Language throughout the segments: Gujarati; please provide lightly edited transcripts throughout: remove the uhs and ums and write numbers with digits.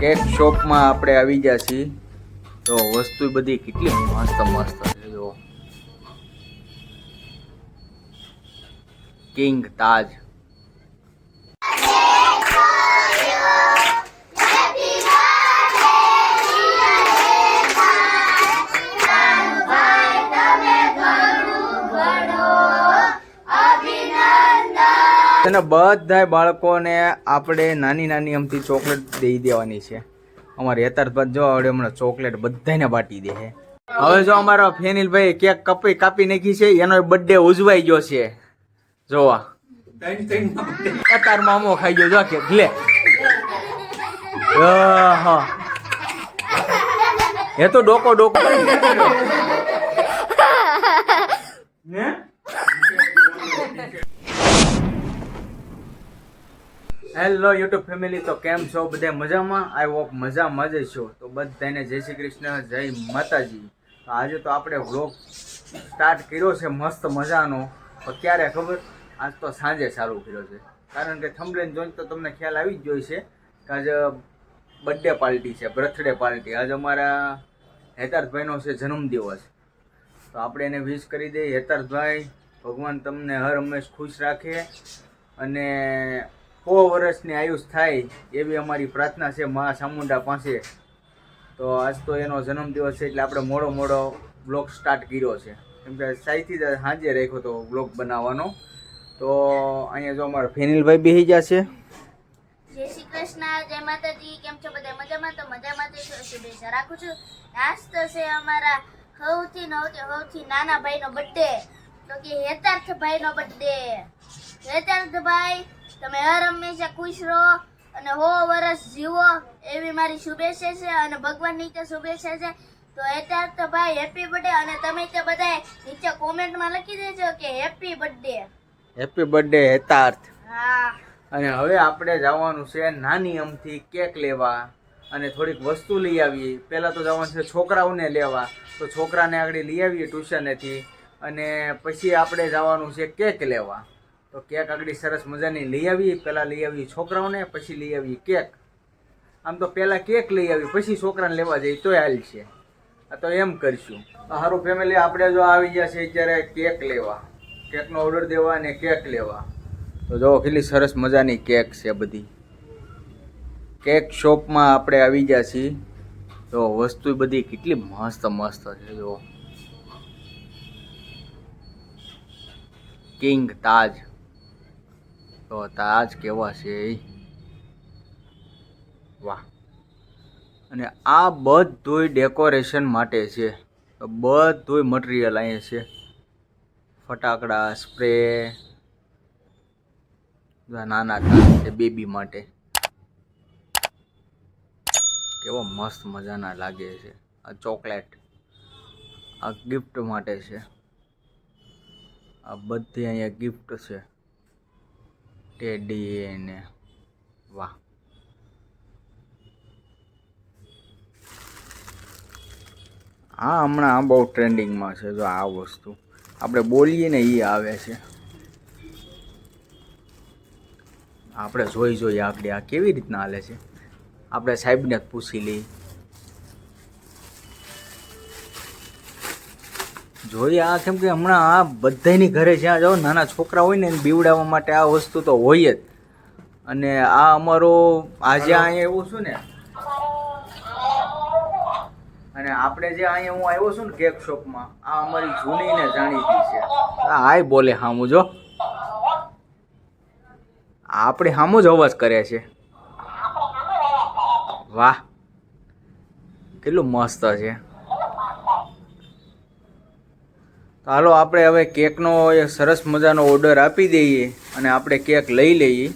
કેક શોપમાં આપણે આવી ગયા છીએ. તો વસ્તુ બધી કેટલી મસ્ત મસ્ત છે. જો કિંગ તાજ. અને બધા બાળકોને આપણે નાની નાની અમથી ચોકલેટ દઈ દેવાની છે. અમારે હેતાર્થભાઈ જો આવડે હમણાં ચોકલેટ બધાને બાટી દે છે. હવે જો અમારો ફેનિલભાઈ કેક કાપી નાખી છે, એનો બર્થડે ઉજવાઈ ગયો છે. જોવા તાર મામો ખાઈ ગયો જો કેક લે. હા એ તો ડોકો હેલો યુટ્યુબ ફેમિલી, તો કેમ છો બધા? મજામાં? આઈ હોપ મજામાં જ છો. તો બધાને જય શ્રી કૃષ્ણ, જય માતાજી. તો આજે તો આપણે વ્લોગ સ્ટાર્ટ કર્યો છે મસ્ત મજાનો. તો ક્યારે ખબર? આજ તો સાંજે ચાલુ કર્યો છે, કારણ કે થંબનેલ જોઈને તો તમને ખ્યાલ આવી જ જોઈ છે કે આજે બર્થડે પાર્ટી છે, બર્થડે પાર્ટી. આજે અમારા હેતાર્થભાઈનો છે જન્મદિવસ. તો આપણે એને વિશ કરી દઈએ. હેતાર્થભાઈ, ભગવાન તમને હર હંમેશ ખુશ રાખે અને 100 વર્ષની આયુષ થાય એવી અમારી પ્રાર્થના છે મા ચામુંડા પાસે. તો આજ તો એનો જન્મદિવસ છે એટલે આપણે મોડો બ્લોગ સ્ટાર્ટ કર્યો છે, કેમ કે સાઈથી જ સાંજે રાખ્યો હતો બ્લોગ બનાવવાનો. તો અહીંયા જો અમારા ફેનિલભાઈ બેસી ગયા છે. જય શ્રી કૃષ્ણ, જય માતાજી. કેમ છો બધા? મજામાં? તો મજામાં જ શુભેચ્છા રાખું છું. આજ તો છે અમારા સૌથી નાના ભાઈનો બર્થડે, તો કે હેતાર્થભાઈનો બર્થડે. હેતાર્થભાઈ, તમે હર હંમેશા ખુશ રહો અને 100 વર્ષ જીવો એવી મારી શુભેચ્છા છે અને ભગવાનની તો શુભેચ્છા છે. તો હેતાર્થભાઈ હેપી બર્થડે. અને તમે તો બધા નીચે કોમેન્ટમાં લખી દેજો કે happy birthday. Happy birthday Hetarth. હા. અને હવે આપણે જવાનું છે નાની અમથી કેક લેવા અને થોડીક વસ્તુ લઈ આવીએ. પહેલાં તો જવાનું છે છોકરાઓને લેવા, તો છોકરાને આગળ લઈ આવીએ ટ્યુશનેથી, અને પછી આપણે જવાનું છે કેક લેવા. તો કેક આગળ સરસ મજાની લઈ આવીએ. પહેલાં લઈ આવીએ છોકરાઓને, પછી લઈ આવીએ કેક. આમ તો પહેલાં કેક લઈ આવી પછી છોકરાને લેવા જઈએ તોય હાલ છે. તો એમ કરીશું. સારું ફેમિલી, આપણે જો આવી ગયા છે અત્યારે કેક લેવા, કેકનો ઓર્ડર દેવા અને કેક લેવા. તો જો કેટલી સરસ મજાની કેક છે બધી. કેક શોપમાં આપણે આવી ગયા છીએ. તો વસ્તુ બધી કેટલી મસ્ત મસ્ત છે. જો કિંગ તાજ. તો તાજ કેવા છે, વાહ. અને આ બધુંય ડેકોરેશન માટે છે. તો બધુંય મટીરિયલ અહીંયા છે. ફટાકડા, સ્પ્રે, નાના છે બેબી માટે. કેવો મસ્ત મજાના લાગે છે. આ ચોકલેટ, આ ગિફ્ટ માટે છે. આ બધી અહીંયા ગિફ્ટ છે, ટેડી ને વાહ. હા, હમણાં આ બહુ ટ્રેન્ડિંગમાં છે. જો આ વસ્તુ આપણે બોલીએ ને એ આવે છે. આપણે જોઈ આકડી આ કેવી રીતના હાલે છે. આપણે સાહેબને જ પૂછી લઈએ. જોઈએ આ, કેમ કે હમણાં આ બધાની ઘરે જ્યાં જાઓ નાના છોકરા હોય ને એને બીવડાવવા માટે આ વસ્તુ તો હોય જ. અને આ અમારો આજે અહીંયા એવું છું ને, અને આપણે જે અહીંયા હું આવ્યો છું ને કેક શોપમાં, આ અમારી જૂની ને જાણીતી છે. આ હાય બોલે હામું જો, આપણે હામું જ અવાજ કરે છે. વાહ, કેટલું મસ્ત છે. હાલો આપણે હવે કેકનો એક સરસ મજાનો ઓર્ડર આપી દઈએ અને આપણે કેક લઈ લઈએ.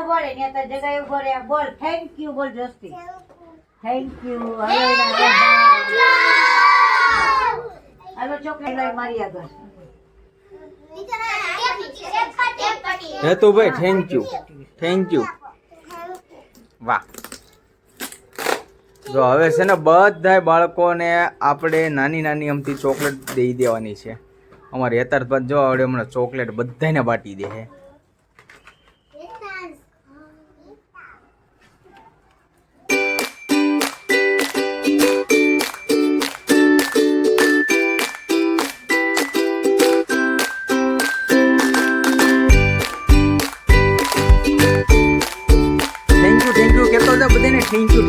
ઉભો રે ને તો જગ્યાએ ઉભો રે બોલ થેન્ક યુ બોલ જોસ્તી થેન્ક યુ હાલો ચોકલેટ લઈ મારી આગળ હેતુભાઈ થેન્ક યુ વાહ જો હવે છે ને બધા બાળકોને આપણે નાની નાની અમથી ચોકલેટ દઈ દેવાની છે. અમારે યથાર્થ જો આવડે હમણાં ચોકલેટ બધાને બાટી દે છે. થેન્ક યુ કહેતો હતા બધાને થેન્ક યુ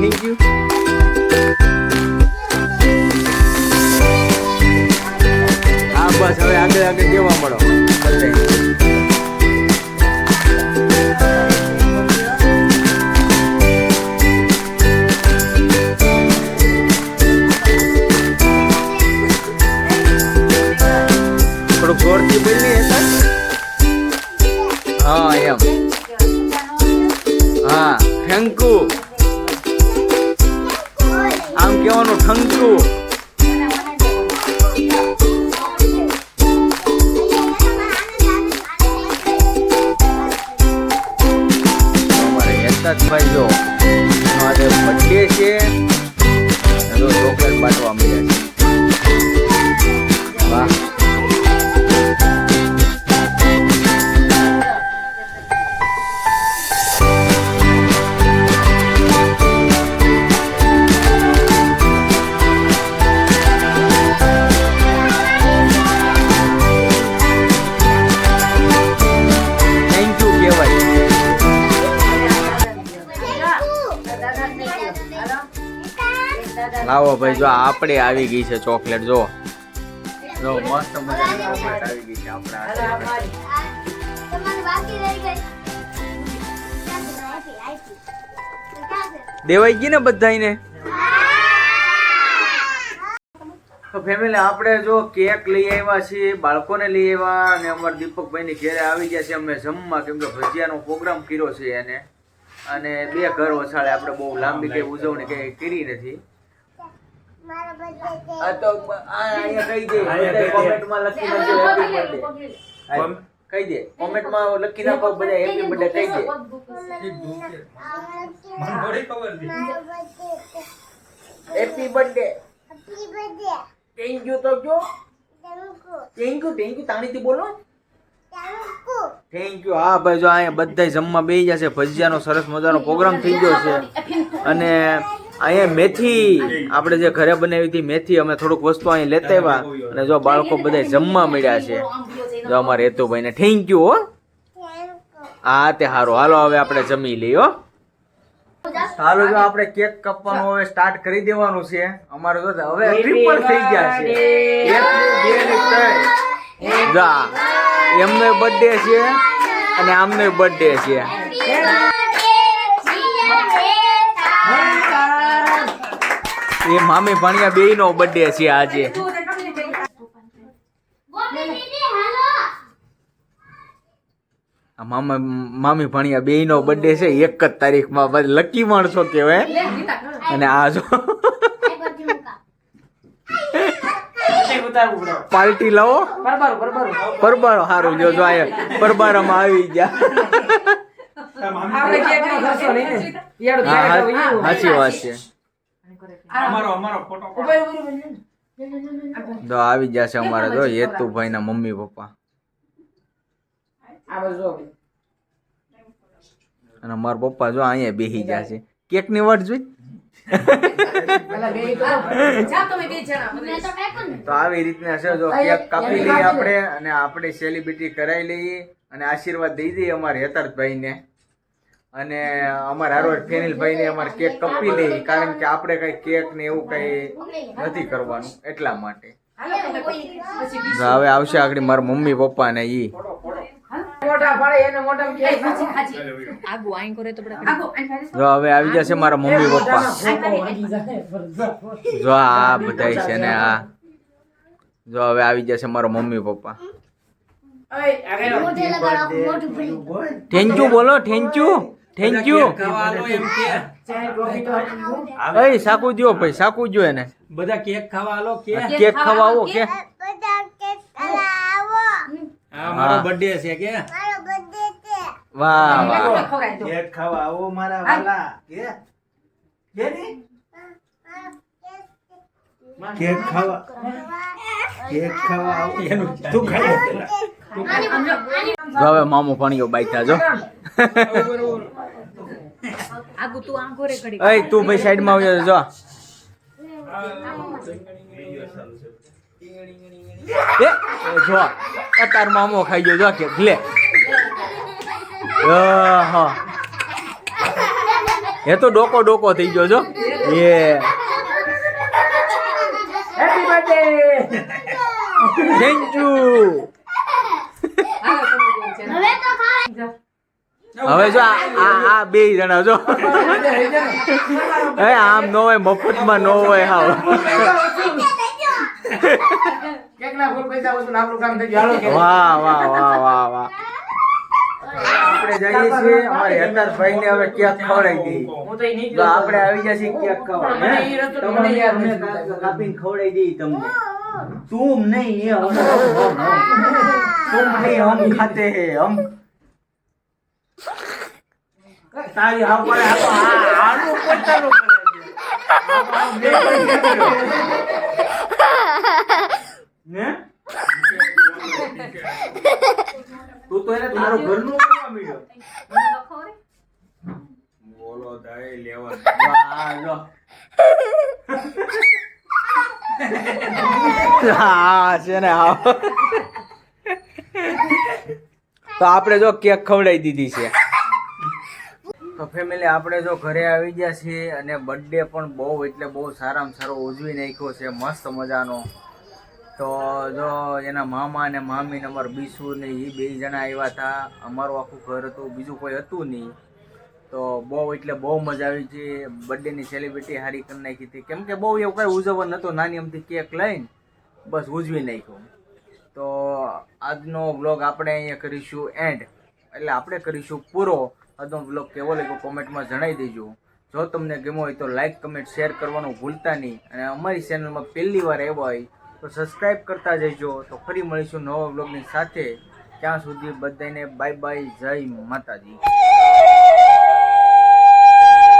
હા બસ હવે આગળ કેવા મળો થોડુંક જોરથી બોલી હા એમ હા ઠંકુ આમ કહેવાનું ઠંકુ અમારે યશરાજભાઈ જો આજે બર્થડે છે જો ચોકલેટ બાંટવા મળ્યા છે વાહ લાવો ભાઈ જો આપણે આવી ગઈ છે ચોકલેટ જો મસ્ત મજાની ચોકલેટ આવી ગઈ છે દેવાઈ ગઈ ને બધાને. તો ફેમિલી આપણે જો કેક લઈ આવ્યા છીએ, બાળકોને લઈ આવ્યા અને અમારા દીપકભાઈ ની ઘેરે આવી ગયા છે અમે જમવા, કેમ કે ભજીયાનો પ્રોગ્રામ કર્યો છે એને અને 2 ઘર વસાડે આપણે બહુ લાંબી કઈ ઉજવણી કઈ કરી નથી. આ તો અહીંયા કહી દે કોમેન્ટમાં લખી નાખજો હેપી બર્થડે કહી દે કોમેન્ટમાં લખી નાખો બધા હેપી બર્થડે કહી દે. હેપી બર્થડે થેન્ક યુ તો જો થેન્ક યુ તાણીથી બોલો થેન્ક યુ. હા ભાઈ જો અહીંયા બધા જમવા બેસી જશે, ભજીયાનો સરસ મજાનો પ્રોગ્રામ થઈ ગયો છે અને અહીંયા મેથી આપણે જે ઘરે બનાવી હતી મેથી અમે થોડુંક વસ્તુ અહીં લેતા આવ્યા અને જો બાળકો બધા જમવા મળ્યા છે. જો અમારે હેતુભાઈ ને થેન્ક યુ હો. હા તે સારું હાલો હવે આપણે જમી લઈએ હો. હાલો જો આપણે કેક કાપવાનું હવે સ્ટાર્ટ કરી દેવાનું છે. અમારે જો હવે ટ્રિપલ થઈ ગયા છે, 1 2 3 એમનો બર્થડે છે અને આમનો બર્થડે છે. એ મામી ભાણિયા બેય નો બર્થડે છે આજે. મામી ભાણિયા બેય નો બર્થડે છે 1 જ તારીખમાં. બસ લકી માણસો કહેવાય. અને આ જો પાર્ટી લાવો પરબારો સારું જો આયા પરબારામાં આવી ગયા. સાચી વાત છે. તો આવી જશે અમારે જો હેતુભાઈ ના મમ્મી પપ્પા અને અમારા પપ્પા જો અહીંયા બેસી જશે. કેક ની વાટ જોઈ તો આવી રીતના છે. જો કેક કાપી લઈએ આપણે અને આપણે સેલિબ્રિટી કરાવી લઈએ અને આશીર્વાદ દઈ દઈએ અમારા યથાર્થભાઈ ને અને અમારા હારો ફેનિલભાઈ ને અમારે કેક કાપી લઈએ, કારણ કે આપણે કઈ કેક ને એવું કઈ નથી કરવાનું એટલા માટે. હવે આવશે આગળ મારા મમ્મી પપ્પા ને ઈ જો હવે આવી જશે મારા મમ્મી પપ્પા. જો આ બધા છે ને આ જો હવે આવી જશે મારા મમ્મી પપ્પા. થેન્ક યુ બોલો થેન્ક યુ થેન્ક યુ. ખાવા આવો એમ કે ચાય કોફી તો એ સાકુ દ્યો ભાઈ, સાકુ દ્યો એને. બધા કેક ખાવા આલો કે કેક ખાવા આવો કે. હા મારો બર્થડે છે કે વાહ વાહ. ખવડાવી દો. કેક ખાવા આવો મારા વાલા કે કેક ખાવા આવો એનું તું ખાઈ લે. જો હવે મામો પાણીઓ બાઈતા જો. આગુ તું આંખો રે ઘડી એ તું ભાઈ સાઈડમાં આવજો જો. એ જો તાર મામો ખાઈ ગયો જો કે લે. હા એ તો ડોકો ડોકો થઈ ગયો જો. એ હેપી બર્થડે થેન્ક યુ. હવે તો ખાય. હવે જો આ બે જણા જો. એ આમ ન હોય, મફતમાં ન હોય હાવ. કેટલા ફૂલ પૈસા વસૂલ આપણું કામ થઈ ગયું. હાલો કે વાહ વાહ વાહ વાહ વાહ. આપણે જઈએ છીએ અમારે હેતારભાઈ ને હવે કેક ખવડાવી દઈએ. હું તો ઈ નહીં તો આપણે આવી ગયા છીએ કેક ખાવા. મને ઈ રસ્તો તો મને યાદ તમને નથી. કાપીને ખવડાવી દઈએ તમને. तुम नहीं ये हम तुम नहीं हम खाते हैं हम. તારી હાવ પડે આનું પોતાનું ને તું તો એને તારું ઘરનું કરવા માંડ્યો. બોલો દાય લેવા વાહ જો. હા છે ને હા. તો આપણે જો કેક ખવડાવી દીધી છે. તો ફેમિલી આપણે જો ઘરે આવી ગયા છીએ અને બર્થડે પણ બહુ એટલે બહુ સારામાં સારો ઉજવી નાખ્યો છે મસ્ત મજાનો. તો જો એના મામા અને મામી ને અમારા બીસુ ને એ બે જણા આવ્યા હતા. અમારું આખું ઘર હતું, બીજું કોઈ હતું નહીં. તો બહુ એટલે બહુ મજા આવી છે. બર્થડેની સેલિબ્રિટી સારી કરી નાખી હતી, કેમ કે બહુ એવું કાંઈ ઉજવવા નહોતો. નાની અમથી કેક લઈને બસ ઉજવી નાખ્યો. તો આજનો વ્લોગ આપણે અહીંયા કરીશું એન્ડ, એટલે આપણે કરીશું પૂરો. આજનો વ્લોગ કેવો લાગ્યો કોમેન્ટમાં જણાવી દેજો. જો તમને ગમ્યો હોય તો લાઈક કમેન્ટ શેર કરવાનું ભૂલતા નહીં. અને અમારી ચેનલમાં પહેલી વાર આવ્યા હોય તો સબસ્ક્રાઈબ કરતા જજો. તો ફરી મળીશું નવા વ્લોગની સાથે. ત્યાં સુધી બધાને બાય બાય, જય માતાજી.